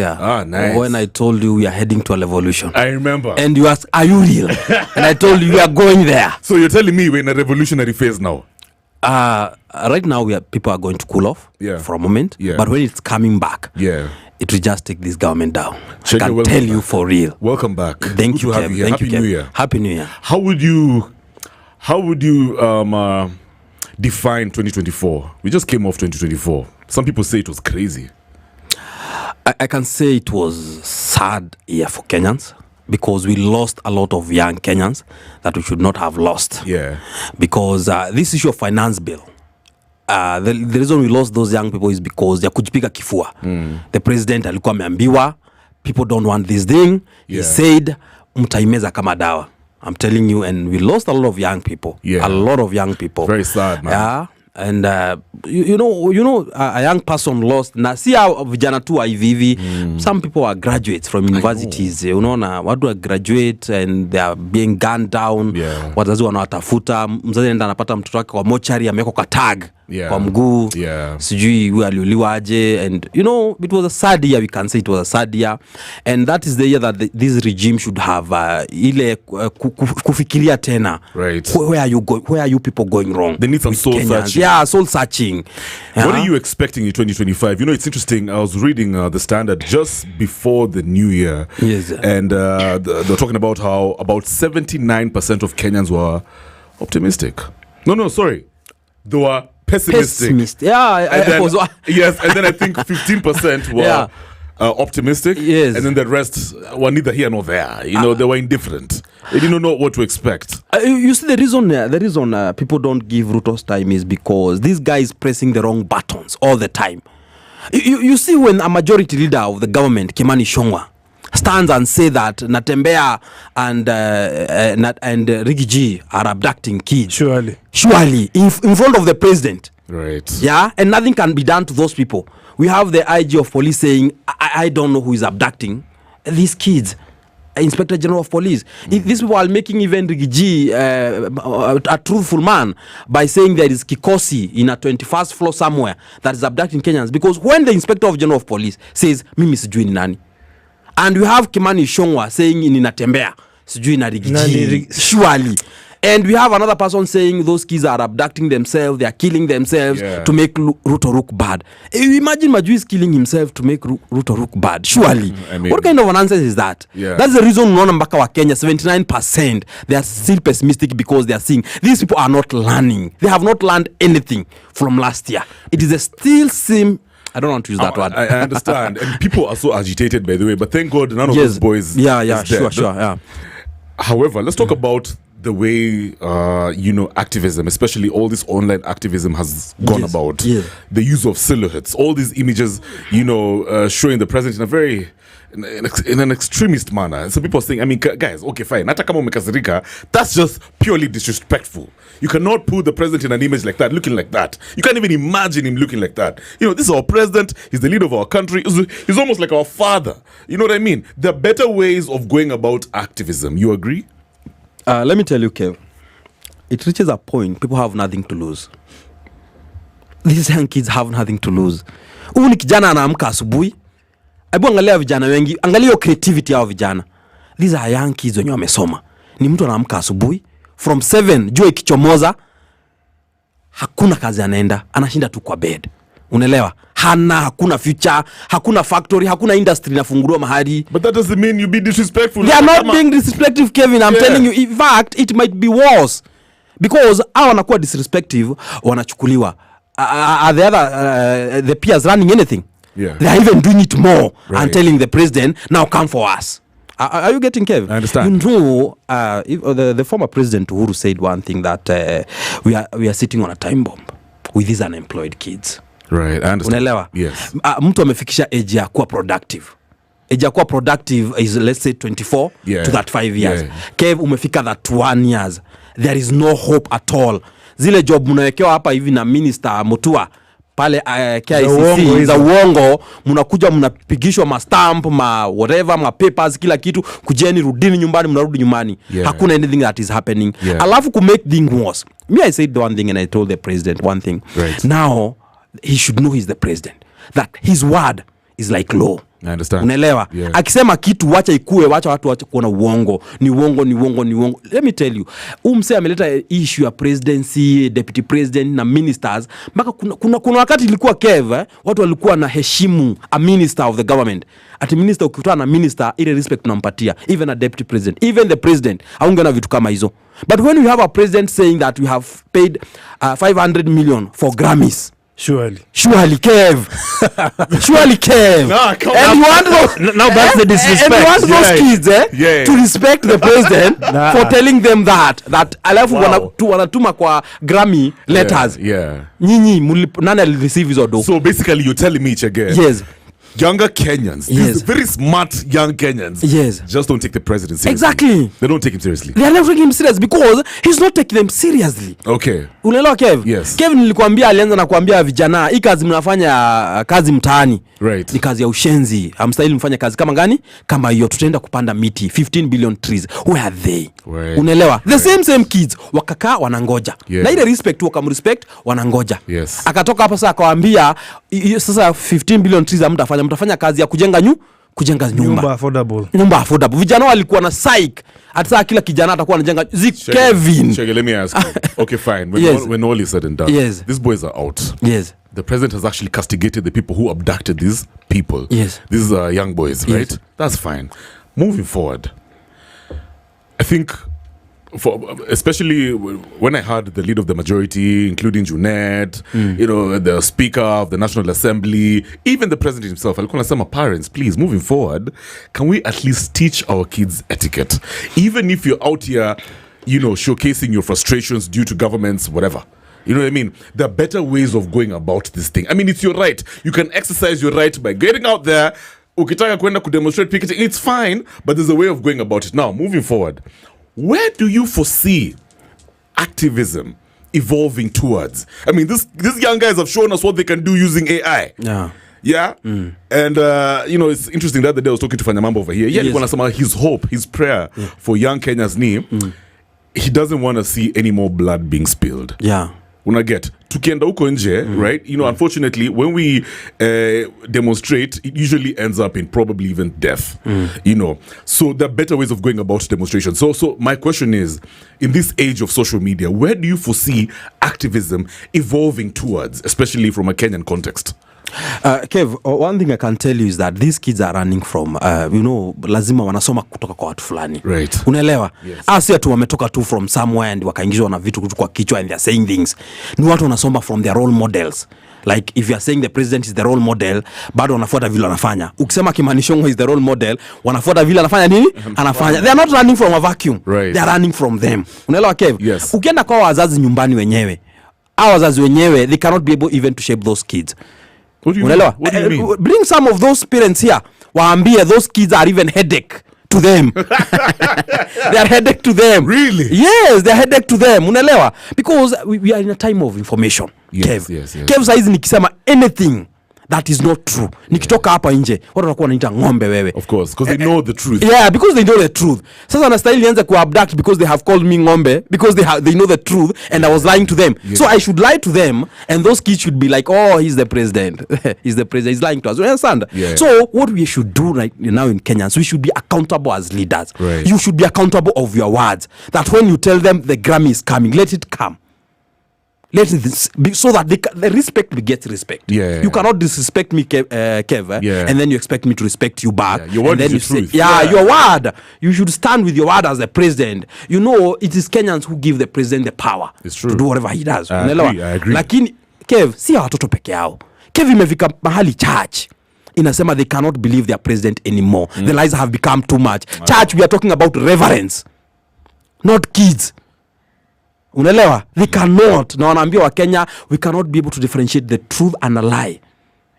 Yeah. Nice. When I told you we are heading to a revolution. I remember. And you asked, are you real? And I told you we are going there. So you're telling me we're in a revolutionary phase now? Right now, people are going to cool off for a moment. Yeah. But when it's coming back, it will just take this government down. Chege, I can tell you for real. Welcome back. Thank you, Kev. Happy New Year. Happy New Year. How would you define 2024? We just came off 2024. Some people say it was crazy. I can say it was sad year for Kenyans because we lost a lot of young Kenyans that we should not have lost. Yeah. Because this issue of finance bill, the reason we lost those young people is because ya kujipiga kifua. The president alikuwa ameambiwa, people don't want this thing. He said, mtaimeza kama dawa. I'm telling you, and we lost a lot of young people. Yeah. A lot of young people. Very sad, man. Yeah. And you know a young person lost na si vijana tu hivi. Some people are graduates from universities, unaona watu are graduate and they are being gunned down. Wazazi wanawatafuta, mzazi anaenda anapata mtoto wake kwa mochari ameweka kwa tag kwa mguu, sijui huyu aliuliwa aje. And you know it was a sad year, we can say it was a sad year, and that is the year that this regime should have ile kufikiria tena, right? Where are you people going wrong? They need some soul searching. Yeah, soul searching. What are you expecting in 2025? You know, it's interesting. I was reading the Standard just before the new year. Yes. And they're talking about how about 79% of Kenyans were optimistic. No, sorry. They were pessimistic. Yeah, yes, and then I think 15% were optimistic. Yes. And then the rest were neither here nor there. You know, they were indifferent. They didn't know what to expect. You see, the reason people don't give Ruto's time is because this guy is pressing the wrong buttons all the time. You see, when a majority leader of the government, Kimani Ichung'wah, stands and say that Natembea and Rigiji are abducting kids. Surely in front of the president. Right. Yeah, and nothing can be done to those people. We have the IG of police saying, I don't know who is abducting these kids. Inspector General of Police. These people are making even Rigiji a truthful man by saying there is Kikosi in a 21st floor somewhere that is abducting Kenyans. Because when the Inspector General of Police says, mimi sijui ni nani, and we have Kimani Ichung'wah saying in Natembea sijui na Rigiji, surely. And we have another person saying those kids are abducting themselves, they are killing themselves to make Ruto look bad. Imagine Majuice killing himself to make Ruto look bad. Surely. I mean, what kind of an answer is that? That's the reason unaona mpaka wa Kenya 79% they are still pessimistic because they are seeing these people are not learning. They have not learned anything from last year. It is a still same. I don't want to use that word. I understand. And people are so agitated, by the way, but thank God none of those boys sure. However, let's talk about the way activism, especially all this online activism, has gone about. The use of silhouettes, all these images, showing the president in a very in an extremist manner. So people are saying, I mean, guys, okay, fine, hata kama umekasirika, that's just purely disrespectful. You cannot put the president in an image like that, looking like that. You can't even imagine him looking like that. This is our president. He's the leader of our country. He's almost like our father. You know what I mean? There are better ways of going about activism. You agree? Let me tell you, Kev. It reaches a point, people have nothing to lose. These young kids have nothing to lose. Huyu ni kijana anaamka asubuhi. Hebu angalia vijana wengi, angalia creativity ya vijana. These are young kids wenye wamesoma. Ni mtu anaamka asubuhi from 7 jua ikichomoza, hakuna kazi anaenda, anashinda tu kwa bed. Unaelewa? Hakuna future, hakuna factory, hakuna industry inafunguliwa mahali. But that doesn't mean you be disrespectful. They are not being disrespectful, Kevin. I'm telling you. In fact, it might be worse. Because hao wanakuwa disrespectful, wanachukuliwa. Are the peers running anything? They are even doing it more and telling the president, now come for us. Are you getting, Kev? I understand. The former president Uhuru said one thing, that we are sitting on a time bomb with these unemployed kids. Right, I understand. Unaelewa? Yes. Mtu amefikisha age ya kuwa productive. Age ya kuwa productive is, let's say, 24 to 35 years. Kev, umefika 31 years. There is no hope at all. Zile job mnawekewa hapa hivi na Minister Mutua pale KICC za uongo, mnakuja mnapigishwa ma stamp, ma whatever, ma papers, kila kitu, kujeni rudini nyumbani, mnarudi nyumbani. Hakuna anything that is happening. Alafu ku make things worse. Me, I said the one thing and I told the president one thing. Right. Now he should know he's the president, that his word is like law. I understand. Unaelewa? Yeah. Akisema kitu wacha ikue, wacha watu wacha kuona uongo. Ni uongo. Let me tell you. Mse ameleta issue ya presidency, deputy president na ministers. Mpaka kuna wakati ilikuwa Kev, watu walikuwa na heshimu a minister of the government. Ati minister ukikutana na minister, ile respect tunampatia. Even a deputy president, even the president. Haungeona vitu kama hizo. But when we have a president saying that we have paid 500 million for Grammys, Surely, Kev. Surely, Kev. Nah, and you want those, now that's the disrespect. And you want those kids to respect the president for telling them that alafu wanatuma kwa Grammy letters. Nyinyi nani will receive hizo do. So basically you're telling me, Chege. Yes. Younger Kenyans, these very smart young Kenyans, just don't take the president seriously. Exactly. They don't take him seriously. They are not taking him serious because he's not taking them seriously. Okay. Unaelewa Kev? Yes. Kev nilikwambia alianza na kuambia vijana, hii kazi mnafanya kazi mtaani. Right. Ni kazi ya ushenzi. Hamstahili mfanye kazi kama gani? Kama hiyo tutaenda kupanda miti 15 billion trees. Where are they? Right. Unaelewa? The same kids wakakaa wanangoja. Yeah. Na ile respect wakamrespect wanangoja. Yes. Akatoka hapa sasa akawaambia sasa 15 billion trees mtafanya kazi ya kujenga nyumba affordable. Vijana walikuwa na psych. Hata kila kijana atakuwa anajenga Kevin. Chege, let me ask you. Okay, fine. When all is said and done, these boys are out. Yes. The president has actually castigated the people who abducted these people. Yes. These are young boys, right? Yes. That's fine. Moving forward, I think, especially when I heard the leader of the majority, including Junet, the speaker of the National Assembly, even the president himself, I'll call some parents, please, moving forward, can we at least teach our kids etiquette? Even if you're out here, showcasing your frustrations due to governments, whatever. You know what I mean? There are better ways of going about this thing. I mean, it's your right. You can exercise your right by getting out there. Ukitaka kwenda kudemonstrate picketing, it's fine, but there's a way of going about it. Now, moving forward, where do you foresee activism evolving towards? I mean, these young guys have shown us what they can do using AI. Yeah. And it's interesting that the day I was talking to Fanyamamba over here. His hope, his prayer for young Kenyans he doesn't want to see any more blood being spilled. Unaget tukienda huko nje, right? Unfortunately, when we demonstrate, it usually ends up in probably even death. So there are better ways of going about demonstration. So my question is, in this age of social media, where do you foresee activism evolving towards, especially from a Kenyan context? Kev, one thing I can tell you is that these kids are running from lazima wanasoma kutoka kwa watu fulani. Right. Unaelewa? Yes. Asi atu wametoka tu from somewhere and wakaingizwa na vitu kwa kichwa and they are saying things. Ni watu wanasoma from their role models. Like if you are saying the president is the role model, bado wanafuata vile wanafanya. Ukisema Kimani Ichung'wah is the role model, wanafuata vile anafanya nini? Anafanya. They are not running from a vacuum. Right. They are running from them. Unaelewa Kev? Yes. Ukienda kwa wazazi nyumbani wenyewe, hao wazazi wenyewe, they cannot be able even to shape those kids. What do you mean? Bring some of those parents here. Waambie those kids are even headache to them. They are headache to them. Really? Yes, they are headache to them. Unaelewa? Because we are in a time of information. Yes. Kev saizi nikisema anything that is not true. Nikitoka hapa nje, watu wanakuwa wanaita ng'ombe wewe. Of course, because they know the truth. Yeah, because they know the truth. Sasa na style nianze ku-abduct because they have called me ng'ombe, because they know the truth and I was lying to them. Yeah. So I should lie to them and those kids should be like, oh, he's the president. He's the president. He's lying to us. You understand? Yeah. So what we should do right now in Kenyans, we should be accountable as leaders. Right. You should be accountable of your words. That when you tell them the Grammy is coming, let it come. Let it be so that the respect gets respect. Yeah. You cannot disrespect me, Kev, and then you expect me to respect you back. Yeah. Your word and then is the truth. Your word. You should stand with your word as the president. It is Kenyans who give the president the power to do whatever he does. I agree. Lakini Kev, si watoto peke yao. Kev imefika mahali church inasema they cannot believe their president anymore. The lies have become too much. Church, we are talking about reverence, not kids. Unaelewa? They cannot. Na wanaambia wa Kenya, we cannot be able to differentiate the truth and a lie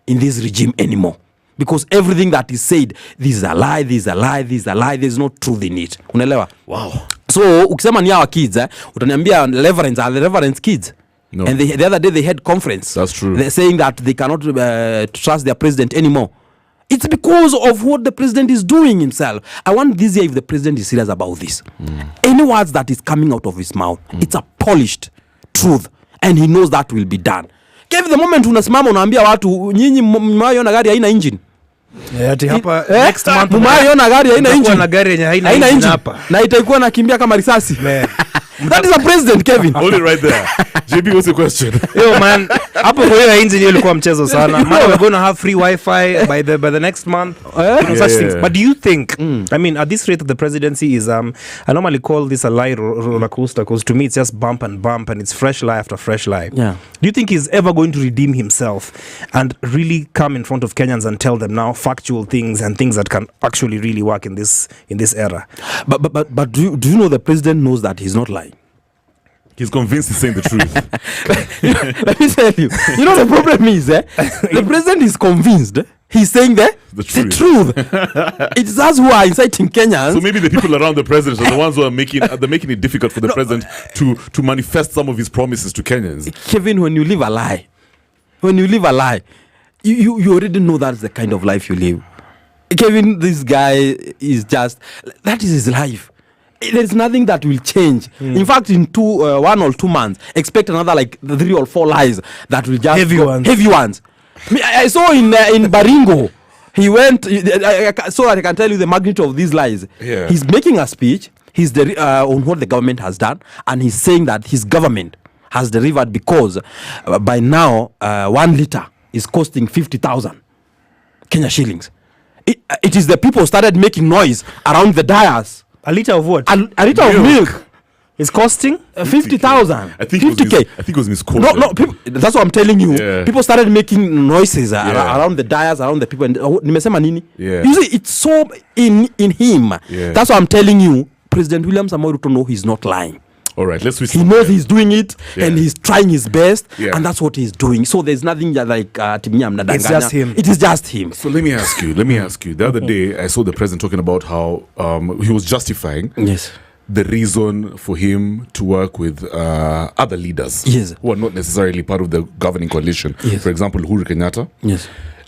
in this regime anymore. Because everything that is said, this is a lie, this is a lie, this is a lie, there's no truth in it. Unaelewa? Wow. So, ukisema ni hawa kids, utaniambia reverends are the reverends kids. No. And the other day they had conference. That's true. They're saying that they cannot trust their president anymore. It's because of what the president is doing himself. I want this year, if the president is serious about this, any words that is coming out of his mouth, it's a polished truth, and he knows that will be done. Kev, the moment unasimama unaambia watu nyinyi mmeona gari haina engine, ati hapa next month mumayona gari haina engine na gari yenye haina engine hapa na itakuwa nakimbia kama risasi. That is a president, Kevin. Hold it right there. JB, what's your question? Yo man, hapo kwa hiyo engine ilikuwa mchezo sana. Man, we're going to have free Wi-Fi by the next month. Such things. But do you think I mean at this rate of the presidency is I normally call this a lie roller coaster because to me it's just bump and it's fresh lie after fresh lie. Yeah. Do you think he's ever going to redeem himself and really come in front of Kenyans and tell them now factual things and things that can actually really work in this era? But do you know the president knows that he's not lying? He's convinced he's saying the truth. Let me tell you. You know the problem is the president is convinced he's saying the truth. It's us who are inciting Kenyans. So maybe the people around the president are the ones who are making it difficult for the president to manifest some of his promises to Kenyans. Kevin, when you live a lie, you already know that's the kind of life you live. Kevin, this guy is just, that is his life. There is nothing that will change. In fact, in 1 or 2 months, expect another like 3 or 4 lies that will just heavy ones. I saw in Baringo, he went so that I can tell you the magnitude of these lies. Yeah. He's making a speech. He's on what the government has done, and he's saying that his government has delivered because by now 1 liter is costing 50,000 Kenya shillings. It is the people started making noise around the dais. A liter of what? A liter of milk is costing 50,000. I think 50K. I think it was misquoted. No, people, that's what I'm telling you. Yeah. People started making noises around the dais, around the people. And nimesema nini? Yeah. You see, it's so in him. Yeah. That's what I'm telling you. President William Samoei Ruto knows he's not lying. All right, let's switch. He knows he's doing it, and he's trying his best, and that's what he's doing. So there's nothing like it's just him. It is just him. So let me ask you. The other day, I saw the president talking about how he was justifying the reason for him to work with other leaders who are not necessarily part of the governing coalition. For example, Uhuru Kenyatta,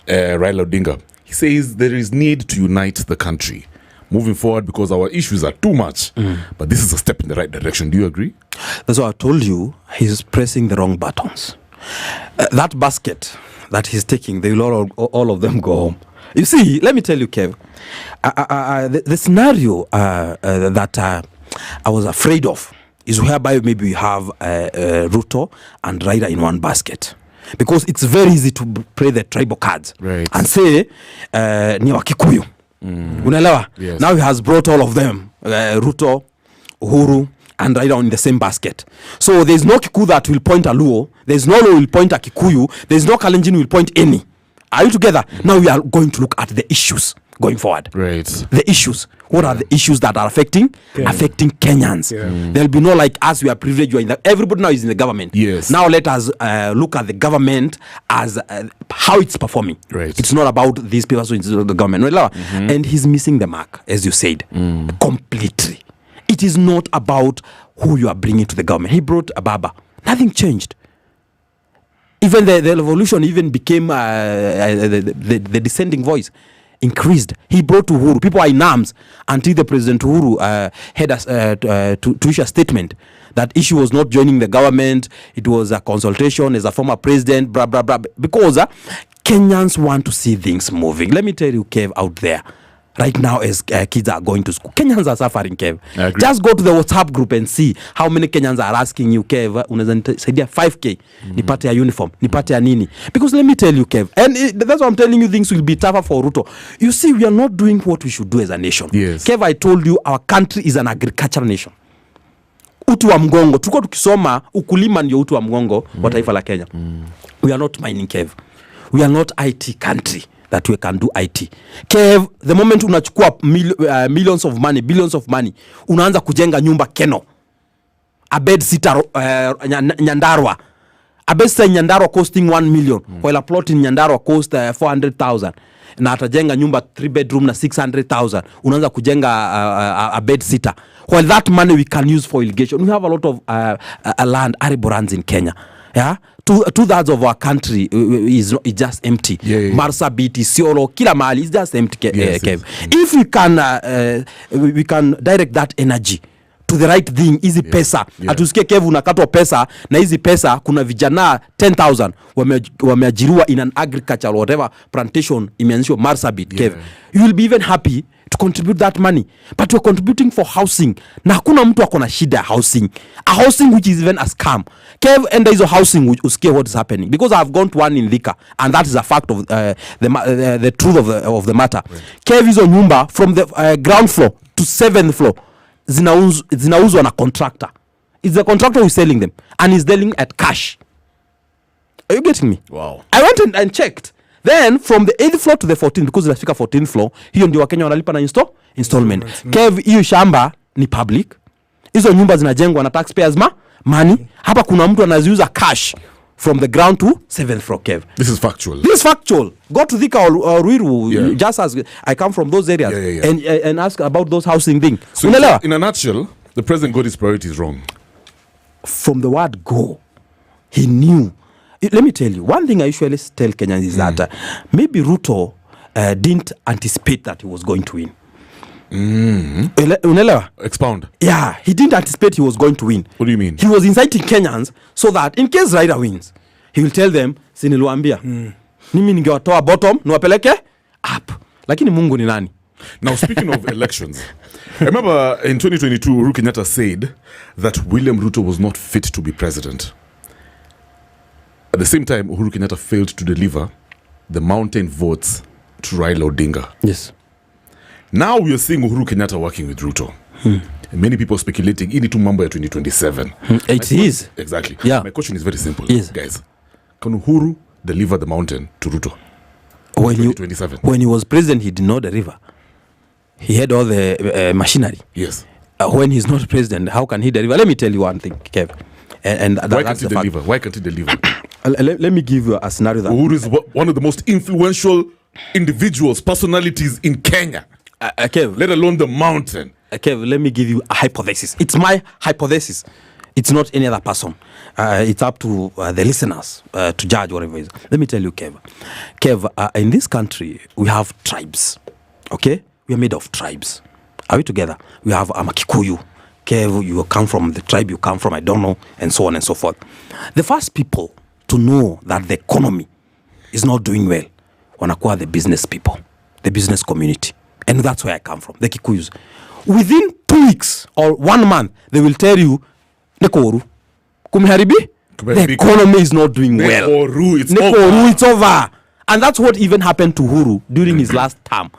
Raila Odinga. He says there is need to unite the country moving forward because our issues are too much. But this is a step in the right direction. Do you agree? That's what I told you. He's pressing the wrong buttons. That basket that he's taking, they will all of them go home. You see, let me tell you, Kev, the scenario that I was afraid of is whereby maybe we have Ruto and Raila in one basket. Because it's very easy to play the tribal cards and say, ni wa Kikuyu. Unaelewa? Now he has brought all of them, Ruto, Uhuru, and Raila in the same basket. So there's no Kikuyu that will point a Luo. There's no Luo will point a Kikuyu. There's no Kalenjin will point any. Are you together? Now we are going to look at the issues going forward. The issues. What are the issues that are affecting Kenyans? There'll be no like us, we are privileged. Everybody now is in the government. Now let us look at the government as how it's performing. It's not about these people in the government. And he's missing the mark, as you said, completely. It is not about who you are bringing to the government. He brought Ababa. Nothing changed. Even the revolution even became the dissenting voice increased. He brought Uhuru. People are in arms until the President Uhuru had to issue a statement that issue was not joining the government. It was a consultation as a former president, blah, blah, blah. Because Kenyans want to see things moving. Let me tell you, Kev, out there. Right now, as kids are going to school, Kenyans are suffering, Kev. Just go to the WhatsApp group and see how many Kenyans are asking you, Kev, unaweza nisaidia 5K, nipate ya uniform, nipate ya nini. Because let me tell you, Kev, and that's why I'm telling you things will be tougher for Ruto. You see, we are not doing what we should do as a nation. Kev, I told you, our country is an agricultural nation. Utu wa mgongo. Tulikuwa tukisoma, ukulima ndio utu wa mgongo wa taifa la Kenya. We are not mining, Kev. We are not IT country that we can do IT. Kev, the moment unachukua millions of money, billions of money, unaanza kujenga nyumba Keno. A bed sitter Nyandarua. A bed sitter Nyandarua costing 1 million. While a plot in Nyandarua cost 400,000. Na atajenga nyumba 3 bedroom na 600,000. Unaanza kujenga a bed sitter. While that money we can use for irrigation. We have a lot of land, arable lands in Kenya. Yeah, 2/3 of our country is just empty. Marsabit, Isiolo, kila mahali is just empty. If we can direct that energy to the right thing. Hizi pesa atusikie Kev unakatwa pesa, na hizi pesa kuna vijana 10,000 wameajiriwa in an agriculture whatever plantation imeanzishwa Marsabit. Kev, you will be even happy to contribute that money, but you're contributing for housing, na hakuna mtu akona shida ya housing, a housing which is even a scam. Kev, enda hizo housing which usikie what is happening, because I've gone to one in Thika and that is a fact of the truth of the matter. Kev, hizo nyumba from the ground floor to 7th floor zinauzwa na contractor. It's the contractor who is selling them and he's selling at cash. Are you getting me? Wow. I went and checked. Then from the 8th floor to the 14th, because inafika 14th floor, hiyo ndio Wakenya wanalipa na installment. Kev, hiyo shamba ni public. Hizo nyumba zinajengwa na taxpayers money. Hapa kuna mtu anaziuza cash from the ground to 7th floor. Kev, this is factual. Go to Thika or Ruiru, just as I come from those areas. And ask about those housing thing. So in a nutshell, the president got his priorities wrong. From the word go, he knew. Let me tell you, one thing I usually tell Kenyans is that maybe Ruto didn't anticipate that he was going to win. Unelewa? Expound. Yeah, he didn't anticipate he was going to win. What do you mean? He was inciting Kenyans so that in case Raila wins, he will tell them, siniliwaambia, mimi ningewatoa bottom, niwapeleke up. Lakini Mungu ni nani? Now, speaking of elections, I remember in 2022, Uhuru Kenyatta said that William Ruto was not fit to be president. At the same time, Uhuru Kenyatta failed to deliver the mountain votes to Raila Odinga. Yes. Now we are seeing Uhuru Kenyatta working with Ruto. And many people speculating, ini tu mambo ya 2027. It is. Exactly. Yeah. My question is very simple. Yes. Guys, can Uhuru deliver the mountain to Ruto? When he was president, he did not deliver. He had all the machinery. Yes. When he's not president, how can he deliver? Let me tell you one thing, Kev. And why can't he deliver? Why can't he deliver? Let me give you a scenario. That Uhuru is one of the most influential individuals, personalities in Kenya. Kev, let alone the mountain. Kev, let me give you a hypothesis. It's my hypothesis. It's not any other person. It's up to the listeners to judge whatever it is. Let me tell you, Kev. In this country, we have tribes. Okay? We are made of tribes. Are we together? We have Kikuyu. Kev, you come from the tribe you come from, I don't know, and so on and so forth. The first people to know that the economy is not doing well wanakuwa the business people, the business community. And that's where I come from, the Kikuyus. Within 2 weeks or 1 month, they will tell you, Nakuru, kumeharibi, the economy is not doing well. Nakuru, it's over. And that's what even happened to Uhuru during his last term.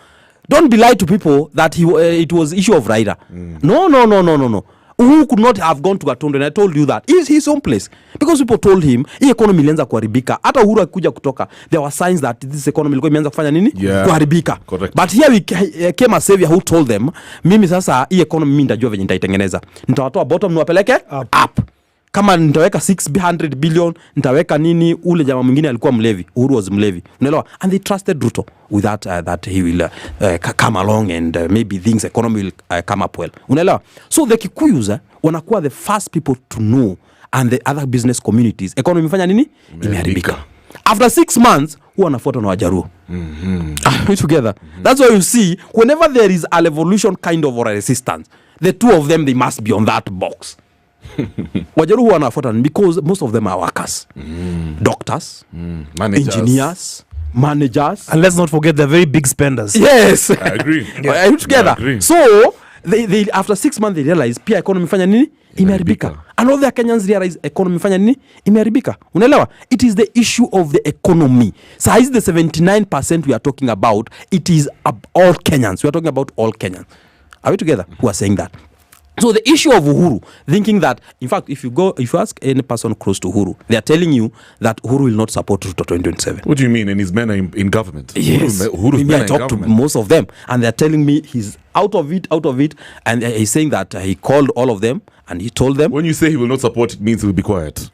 Don't be lied to people that it was issue of Raila. No. Uhuru could not have gone to Gatundu, and I told you that. It's his own place. Because people told him, hii economy ilianza kuharibika. Hata Uhuru akikuja kutoka, there were signs that this economy ilikuwa imeanza kufanya nini? Kuharibika. But here came a savior who told them, mimi sasa hii economy mimi nitajua venye nitaitengeneza. Nitawatoa bottom niwapeleke up. Kama nitaweka 600 billion, nitaweka nini, ule jamaa mwingine alikuwa mlevi. Uhuru was mlevi. Unaelewa? And they trusted Ruto with that he will come along and maybe things economy will come up well. Unaelewa? So the Kikuyus wanakuwa the first people to know, and the other business communities economy imefanya nini? Imeharibika. After 6 months, who wanafuata na Wajaruo. Are we together? That's why you see whenever there is a revolution kind of or a resistance, the two of them, they must be on that box. Wajaruo wanafuata because most of them are workers, doctors, engineers, managers, and let's not forget the very big spenders. Yes, I agree. Are you together? Agree. So they after 6 months they realize pia economy fanya nini? Imeharibika. And all the Kenyans realize economy fanya nini? Imeharibika. Unaelewa? It is the issue of the economy. So is the 79% we are talking about, it is all Kenyans. We are talking about all Kenyans. Are we together? Who are saying that? So the issue of Uhuru, thinking that, in fact, if you ask any person close to Uhuru, they are telling you that Uhuru will not support Ruto 2027. What do you mean? And his men are in government? Yes. Uhuru's men I talked to most of them, and they are telling me he's out of it, and he's saying that he called all of them, and he told them. When you say he will not support, it means he will be quiet.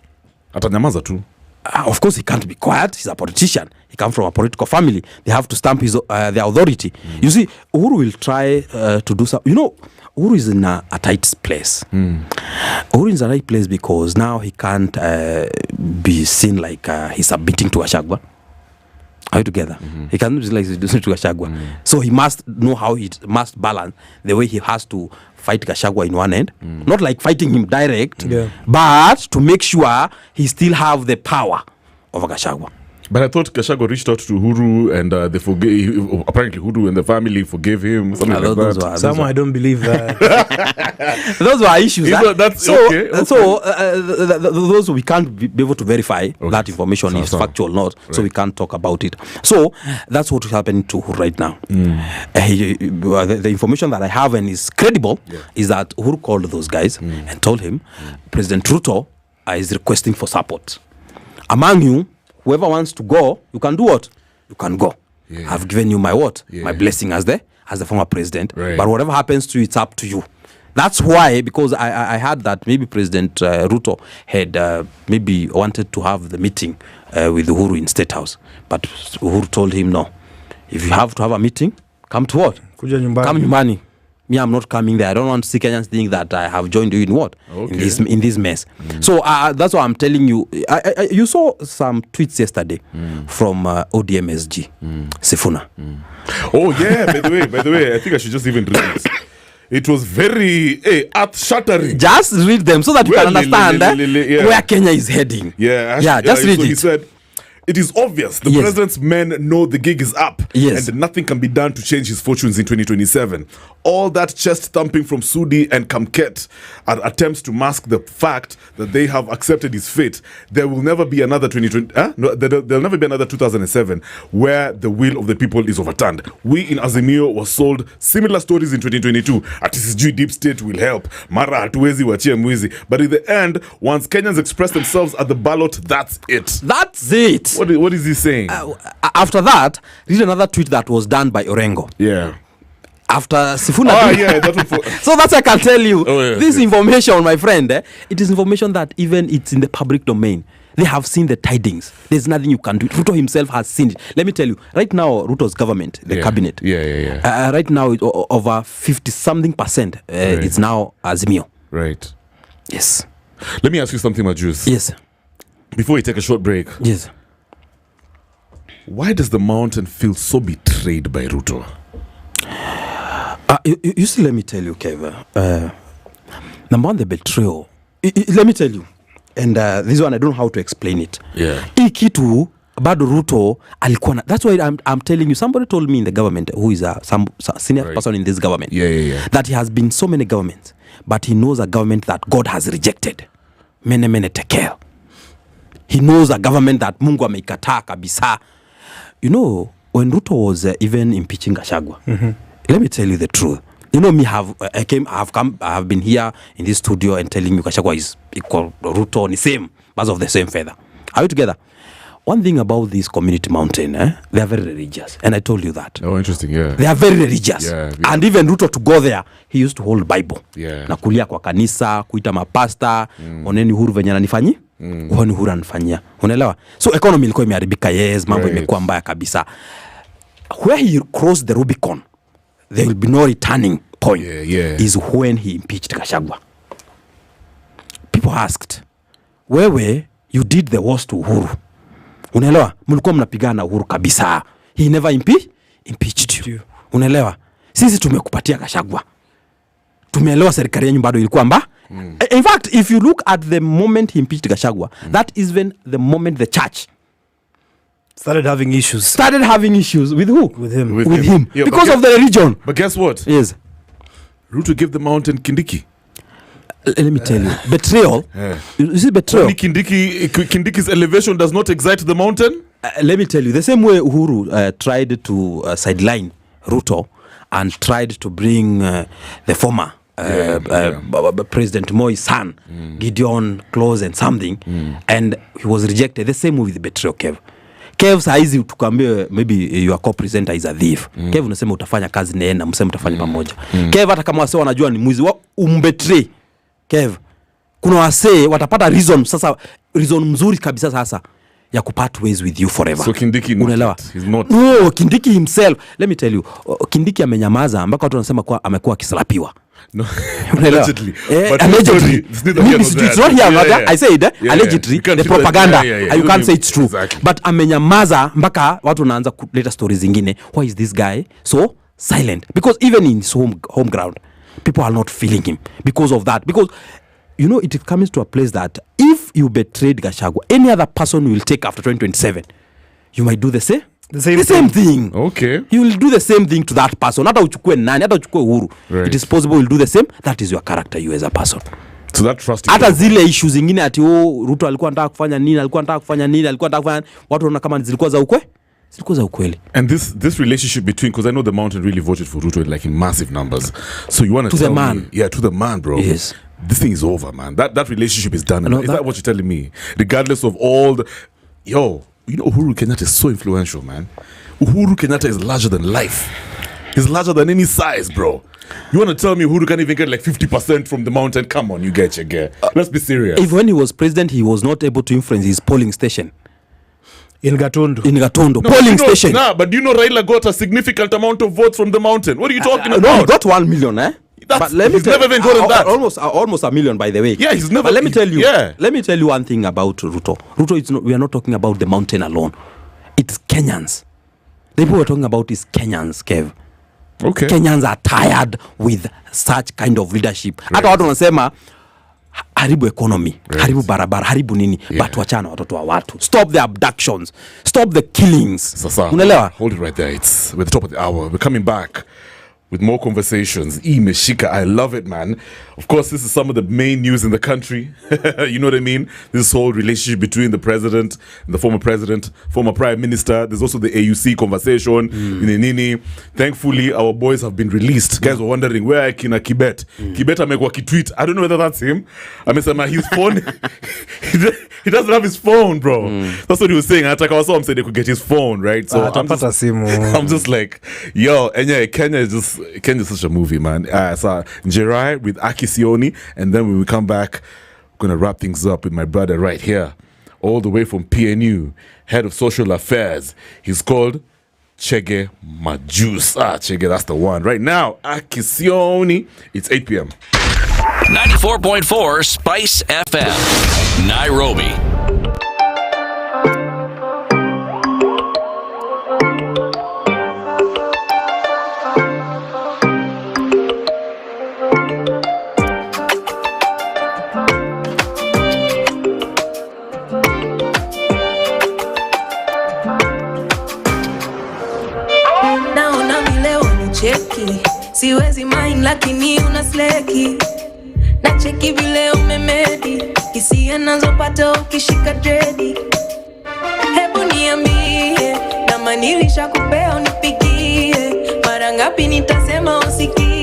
Atanyamaza tu. Of course, he can't be quiet. He's a politician. He comes from a political family. They have to stamp their authority. You see, Uhuru will try to do something. You know, Uhuru is in a tight place. Uhuru is in a tight place because now he can't be seen like he's submitting to Ashagwa. Are you together? He cannot be like to Gachagua. So he must know how he must balance the way he has to fight Gachagua in one end, not like fighting him direct, but to make sure he still have the power of Gachagua. But I thought Gachagua reached out to Uhuru and they forgave. Apparently, Uhuru and the family forgave him. Something like that. Somehow I don't believe that. Those were issues. That's okay. So those we can't be able to verify that information is factual or not. Right. So we can't talk about it. So that's what is happening to Uhuru right now. The information that I have and is credible is that Uhuru called those guys and told him President Ruto is requesting for support. Among you, whoever wants to go, you can do what? You can go. I've given you my what? My blessing as the former president. Right. But whatever happens to you, it's up to you. That's why, because I heard that maybe President Ruto had maybe wanted to have the meeting with Uhuru in State House. But Uhuru told him, no. If you have to have a meeting, come to what? Come nyumbani. Me, I'm not coming there. I don't want to see Kenyans think that I have joined you in what? In this mess. So that's why I'm telling you. You saw some tweets yesterday from ODMSG, Sifuna. Oh yeah, by the way, I think I should just even read it. It was very earth-shattering. Just read them so that you can understand where Kenya is heading. Just read it. He said, it is obvious the president's men know the gig is up and nothing can be done to change his fortunes in 2027. All that chest thumping from Sudi and Kamket are attempts to mask the fact that they have accepted his fate. There will never be another 2020. There'll never be another 2007 where the will of the people is overturned. We in Azimio was sold similar stories in 2022. At SSG Deep State will help. Mara hatuwezi wachie mwizi. But in the end, once Kenyans express themselves at the ballot, that's it. That's it. What is he saying? After that, read another tweet that was done by Orengo. Yeah. After Sifuna. So that's I can tell you. This information, my friend, it is information that even it's in the public domain. They have seen the tidings. There's nothing you can do. Ruto himself has seen it. Let me tell you, right now, Ruto's government, the cabinet, right now, over 50-something%, it's now Azimio. Right. Yes. Let me ask you something, Majuice. Yes. Before we take a short break. Yes. Why does the mountain feel so betrayed by Ruto? You see, let me tell you, Kev. Number one, the betrayal. Let me tell you. And this one, I don't know how to explain it. Yeah. Kitu, bado Ruto, alikuwa. That's why I'm telling you. Somebody told me in the government, who is some senior person in this government, that he has been so many governments, but he knows a government that God has rejected. Mene tekel. He knows a government that Mungu ameikataa kabisa. You know, when Ruto was even impeaching Gachagua, let me tell you the truth. You know, I have been here in this studio and telling you Gachagua is equal Ruto, the same, birds of the same feather. Are we together? One thing about this community mountain, they are very religious. And I told you that. Oh, interesting, yeah. They are very religious. Yeah. And even Ruto to go there, he used to hold Bible. Yeah. Na kulia kwa kanisa, kuita mapasta, oneni Uhuru venye ananifanyi, uone Uhuru anifanyia. Unaelewa? So economy ilikuwa imeharibika, mambo imekuwa mbaya kabisa. Where he crossed the Rubicon, there will be no returning point. Is when he impeached Gachagua. People asked, wewe, you did the worst to Uhuru. Unaelewa? Mlikuwa mnapigana Uhuru kabisa. He never impeached you. Unaelewa? Sisi tumekupatia Gachagua. Tumeelewa serikali yenu bado ilikuwa mba. In fact, if you look at the moment he impeached Gachagua, that is when the moment the church started having issues. With who? With him. With him. Yeah, because of the religion. But guess what? Yes. Ruto gave the mountain Kindiki. Let me tell you. Betrayal. You see betrayal. Only Kindiki's elevation does not excite the mountain? Let me tell you. The same way Uhuru tried to sideline Ruto and tried to bring the former President Moi's son, Gideon, close and something, and he was rejected. The same way with the betrayal, Kev saizi tukambe maybe your co-presenter is a thief. Kev unasema utafanya kazi na msema utafanya pamoja. Kev hata kama wasee wanajua ni mwizi wa umbetray. Kev kuna wasee watapata reason sasa, reason mzuri kabisa sasa ya kupart ways with you forever. So Kindiki he's not. No, Kindiki himself. Let me tell you, Kindiki amenyamaza mpaka watu wanasema kwa amekuwa akislapiwa. No, allegedly. Allegedly. It's not here, I said allegedly. The propaganda. You can't say it's true. Exactly. But amenyamaza mpaka watu wanaanza kuleta stories zingine. Why is this guy so silent? Because even in his home ground, people are not feeling him because of that. Because it comes to a place that if you betrayed Gachagua, any other person will take after 2027, you might do the same. The same thing. Okay. You will do the same thing to that person. Hata uchukue nani, hata uchukue Uhuru. Right. It is possible you'll do the same. That is your character, you as a person. So that trust. Hata zile issues zingine ati Ruto alikuwa anataka kufanya nini, watu wanaona kama zilikuwa za ukweli. And this relationship between, because I know the mountain really voted for Ruto like in massive numbers. So you want to tell me, to the man, bro. Yes. This thing is over, man. That relationship is done. Is that what you're telling me? Regardless of all the Uhuru Kenyatta is so influential, man. Uhuru Kenyatta is larger than life. He's larger than any size, bro. You want to tell me Uhuru can't even get like 50% from the mountain? Come on, you get Chege. Let's be serious. If when he was president, he was not able to influence his polling station. In Gatundu, polling station. But do you know Raila got a significant amount of votes from the mountain? What are you talking about? No, he got 1 million, But let me never even gotten that. Almost a million, by the way. Yeah, he's never. But let me tell you one thing about Ruto. Ruto, we are not talking about the mountain alone. It's Kenyans. The people we're talking about is Kenyans, Kev. Okay. Kenyans are tired with such kind of leadership. Hata watu wanasema haribu economy, haribu barabara, haribu nini, but wachana watoto wa watu. Stop the abductions. Stop the killings. Unaelewa? Hold it right there. We're at the top of the hour. We're coming back with more conversations. Meshika, I love it, man. Of course, this is some of the main news in the country. You know what I mean? This whole relationship between the president and the former president, former prime minister. There's also the AUC conversation. Nini. Thankfully, our boys have been released. Guys were wondering, where Kina Kibet? Kibet amekwa kitweet. I don't know whether that's him. I mean, his phone, he doesn't have his phone, bro. That's what he was saying. I saw him say they could get his phone, right? So I'm just like, yo, Kenya is such a movie, man. So Nyeri with Akisioni, and then when we come back, we're gonna wrap things up with my brother right here, all the way from PNU, head of social affairs. He's called Chege Majuice. Chege, that's the one. Right now, Akisioni. It's 8 p.m. 94.4 Spice FM, Nairobi. Siwezi mind lakini unasleki. Na cheki vile umemedi, hisia nazopata ukishika dredi. Hebu niambie, kama nilishakupea unipigie. Mara ngapi nitasema usikie.